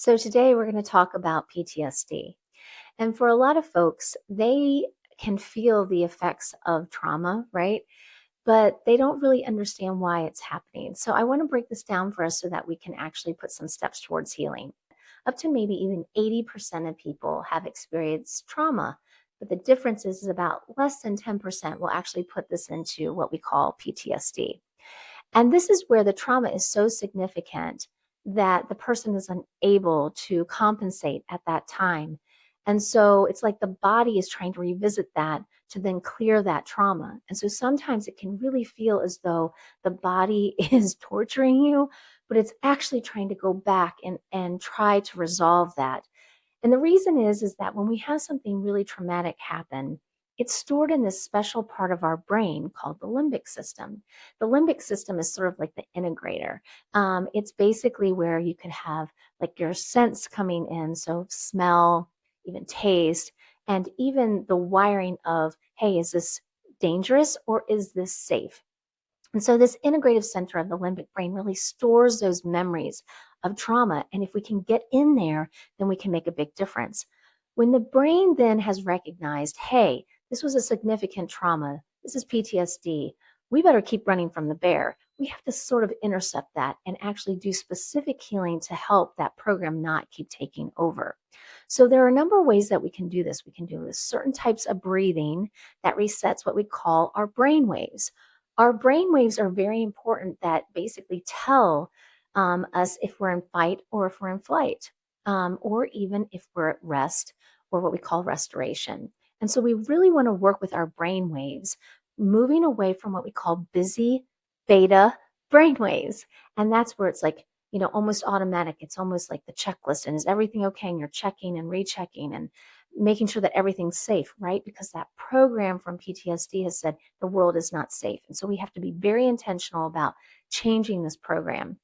So today we're going to talk about PTSD. And for a lot of folks, they can feel the effects of trauma, right? But they don't really understand why it's happening. So I want to break this down for us so that we can actually put some steps towards healing. Up to maybe even 80% of people have experienced trauma. But the difference is about less than 10% will actually put this into what we call PTSD. And this is where the trauma is so significant that the person is unable to compensate at that time. And so it's like the body is trying to revisit that to then clear that trauma. And so sometimes it can really feel as though the body is torturing you, but it's actually trying to go back and try to resolve that. And the reason is that when we have something really traumatic happen, it's stored in this special part of our brain called the limbic system. The limbic system is sort of like the integrator. It's basically where you can have like your sense coming in, so smell, even taste, and even the wiring of, hey, is this dangerous or is this safe? And so this integrative center of the limbic brain really stores those memories of trauma. And if we can get in there, then we can make a big difference. When the brain then has recognized, hey, this was a significant trauma, this is PTSD, we better keep running from the bear. We have to sort of intercept that and actually do specific healing to help that program not keep taking over. So there are a number of ways that we can do this. We can do this certain types of breathing that resets what we call our brain waves. Our brain waves are very important that basically tell us if we're in fight or if we're in flight, or even if we're at rest or what we call restoration. And so we really want to work with our brain waves, moving away from what we call busy beta brain waves. And that's where it's like, almost automatic. It's almost like the checklist. And is everything okay? And you're checking and rechecking and making sure that everything's safe, right? Because that program from PTSD has said the world is not safe. And so we have to be very intentional about changing this program.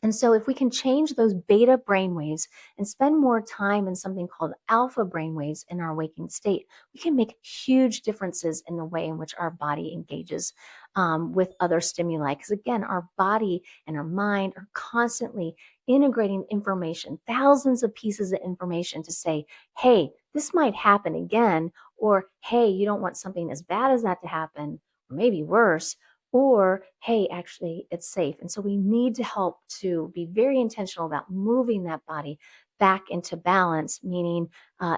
And so if we can change those beta brainwaves and spend more time in something called alpha brainwaves in our waking state, we can make huge differences in the way in which our body engages with other stimuli. Because again, our body and our mind are constantly integrating information, thousands of pieces of information to say, hey, this might happen again, or hey, you don't want something as bad as that to happen, or maybe worse, or hey, actually it's safe. And so we need to help to be very intentional about moving that body back into balance, meaning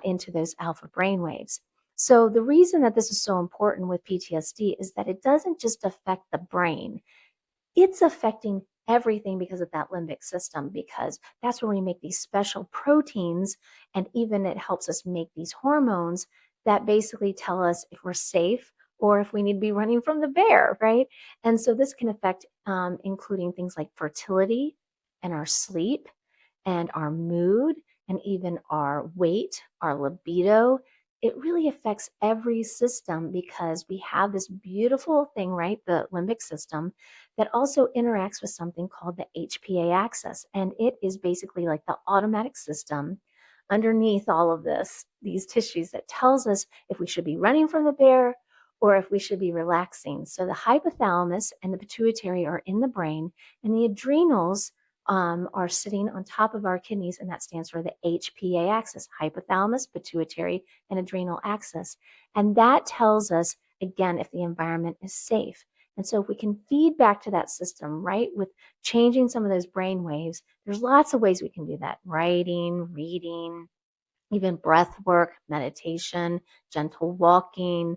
into those alpha brain waves. So the reason that this is so important with PTSD is that it doesn't just affect the brain, it's affecting everything because of that limbic system, because that's where we make these special proteins, and even it helps us make these hormones that basically tell us if we're safe or if we need to be running from the bear, right? And so this can affect including things like fertility and our sleep and our mood and even our weight, our libido. It really affects every system because we have this beautiful thing, right? The limbic system that also interacts with something called the HPA axis. And it is basically like the automatic system underneath all of this, these tissues that tells us if we should be running from the bear or if we should be relaxing. So the hypothalamus and the pituitary are in the brain, and the adrenals are sitting on top of our kidneys, and that stands for the HPA axis, hypothalamus, pituitary, and adrenal axis. And that tells us, again, if the environment is safe. And so if we can feed back to that system, right, with changing some of those brain waves, there's lots of ways we can do that. Writing, reading, even breath work, meditation, gentle walking,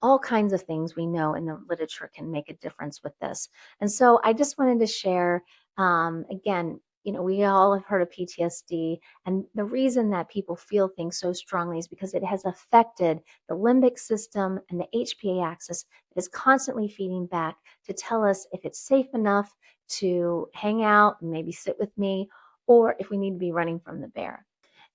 all kinds of things we know in the literature can make a difference with this. And so I just wanted to share, again, we all have heard of PTSD, and the reason that people feel things so strongly is because it has affected the limbic system and the HPA axis that is constantly feeding back to tell us if it's safe enough to hang out and maybe sit with me, or if we need to be running from the bear.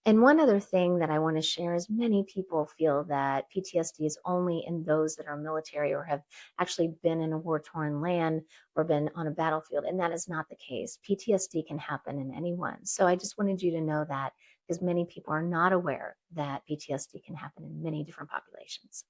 And one other thing that I want to share is many people feel that PTSD is only in those that are military or have actually been in a war-torn land or been on a battlefield, and that is not the case. PTSD can happen in anyone. So I just wanted you to know that because many people are not aware that PTSD can happen in many different populations.